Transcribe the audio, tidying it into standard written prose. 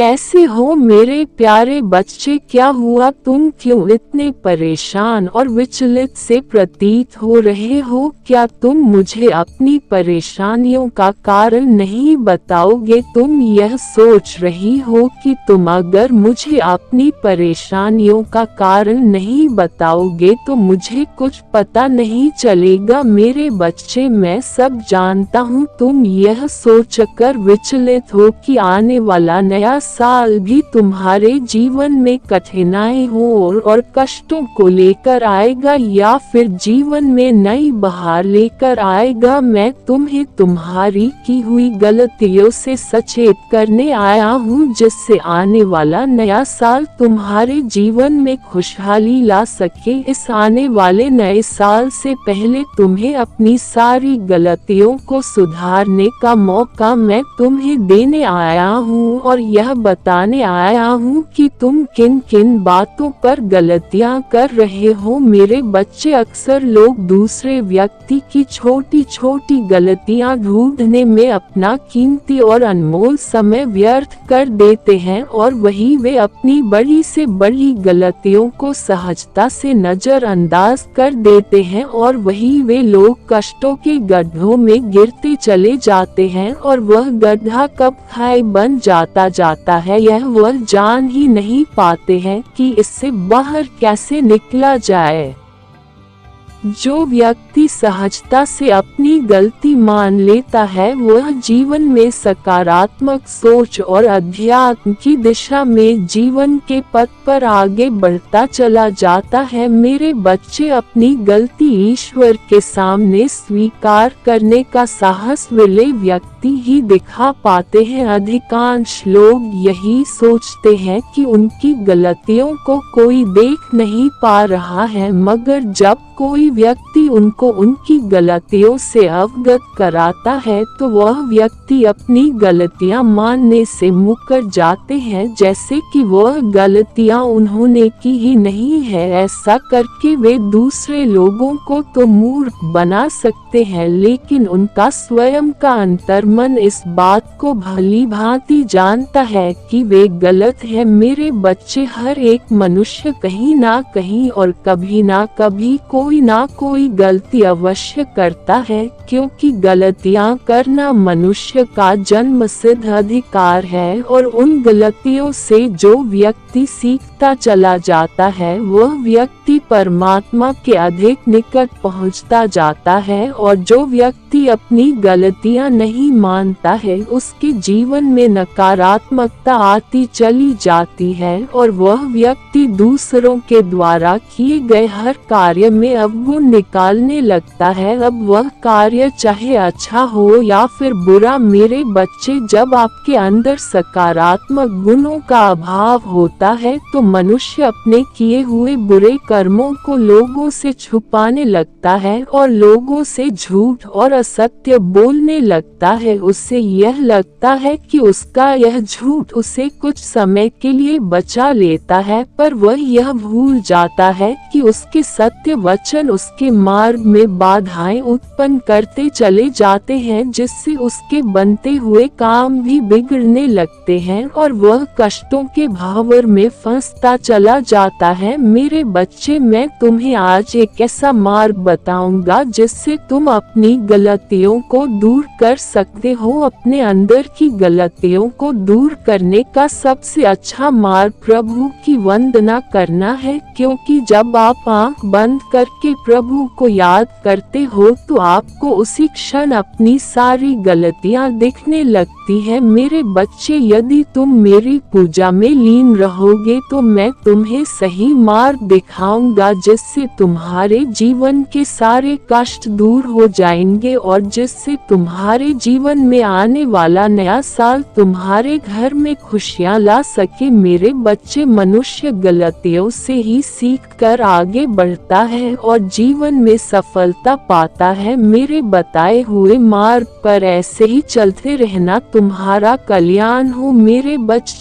कैसे हो मेरे प्यारे बच्चे? क्या हुआ, तुम क्यों इतने परेशान और विचलित से प्रतीत हो रहे हो? क्या तुम मुझे अपनी परेशानियों का कारण नहीं बताओगे? तुम यह सोच रही हो कि तुम अगर मुझे अपनी परेशानियों का कारण नहीं बताओगे तो मुझे कुछ पता नहीं चलेगा। मेरे बच्चे, मैं सब जानता हूँ तुम यह सोचकर विचलित हो कि आने वाला नया साल भी तुम्हारे जीवन में कठिनाइयों और कष्टों को लेकर आएगा या फिर जीवन में नई बहार लेकर आएगा। मैं तुम्हें तुम्हारी की हुई गलतियों से सचेत करने आया हूँ, जिससे आने वाला नया साल तुम्हारे जीवन में खुशहाली ला सके। इस आने वाले नए साल से पहले तुम्हें अपनी सारी गलतियों को सुधारने का मौका मैं तुम्हें देने आया हूँ और यह बताने आया हूँ कि तुम किन किन बातों पर गलतियाँ कर रहे हो। मेरे बच्चे, अक्सर लोग दूसरे व्यक्ति की छोटी छोटी गलतियाँ ढूंढने में अपना कीमती और अनमोल समय व्यर्थ कर देते हैं और वही वे अपनी बड़ी से बड़ी गलतियों को सहजता से नजरअंदाज कर देते हैं और वही वे लोग कष्टों के गड्ढों में गिरते चले जाते हैं और वह गड्ढा कब खाई बन जाता है यह वह जान ही नहीं पाते हैं कि इससे बाहर कैसे निकला जाए। जो व्यक्ति सहजता से अपनी गलती मान लेता है वह जीवन में सकारात्मक सोच और अध्यात्म की दिशा में जीवन के पथ पर आगे बढ़ता चला जाता है। मेरे बच्चे, अपनी गलती ईश्वर के सामने स्वीकार करने का साहस वाले व्यक्ति ही दिखा पाते हैं। अधिकांश लोग यही सोचते हैं कि उनकी गलतियों को कोई देख नहीं पा रहा है, मगर जब कोई व्यक्ति उनको उनकी गलतियों से अवगत कराता है तो वह व्यक्ति अपनी गलतियां मानने से मुकर जाते हैं, जैसे कि वह गलतियां उन्होंने की ही नहीं है। ऐसा करके वे दूसरे लोगों को तो मूर्ख बना सकते हैं, लेकिन उनका स्वयं का अंतर्मन इस बात को भली भांति जानता है कि वे गलत है। मेरे बच्चे, हर एक मनुष्य कहीं ना कहीं और कभी ना कभी कोई ना कोई गलती अवश्य करता है, क्योंकि गलतियां करना मनुष्य का जन्मसिद्ध अधिकार है और उन गलतियों से जो व्यक्ति सीखता चला जाता है वह व्यक्ति परमात्मा के अधिक निकट पहुंचता जाता है और जो व्यक्ति अपनी गलतियां नहीं मानता है उसके जीवन में नकारात्मकता आती चली जाती है और वह व्यक्ति दूसरों के द्वारा किए गए हर कार्य में अवगुण निकालने लगता है। अब वह कार्य चाहे अच्छा हो या फिर बुरा। मेरे बच्चे, जब आपके अंदर सकारात्मक गुणों का अभाव होता है तो मनुष्य अपने किए हुए बुरे कर्मों को लोगों से छुपाने लगता है और लोगों से झूठ और असत्य बोलने लगता है। उससे यह लगता है कि उसका यह झूठ उसे कुछ समय के लिए बचा लेता है, पर वह यह भूल जाता है कि उसके सत्य वचन उसके मार्ग में बाधाएं उत्पन्न करते चले जाते हैं, जिससे उसके बनते हुए काम भी बिगड़ने लगते हैं और वह कष्टों के भावर में फंसता चला जाता है। मेरे बच्चे, मैं तुम्हें आज एक ऐसा मार्ग बताऊंगा जिससे तुम अपनी गलतियों को दूर कर सकते हो। अपने अंदर की गलतियों को दूर करने का सबसे अच्छा मार्ग प्रभु की वंदना करना है, क्योंकि जब आप आंख बंद करके प्रभु को याद करते हो तो आपको उसी क्षण अपनी सारी गलतियां दिखने लगती है। मेरे बच्चे, यदि तुम मेरी पूजा में लीन रहोगे तो मैं तुम्हें सही मार्ग दिखाऊंगा, जिससे तुम्हारे जीवन के सारे कष्ट दूर हो जाएंगे और जिससे तुम्हारे जीवन में आने वाला नया साल तुम्हारे घर में खुशियां ला सके। मेरे बच्चे, मनुष्य गलतियों से ही सीख कर आगे बढ़ता है और जीवन में सफलता पाता है। मेरे बताए हुए मार्ग पर ऐसे ही चलते रहना, तुम्हारा कल्याण हो। मेरे बच्चे।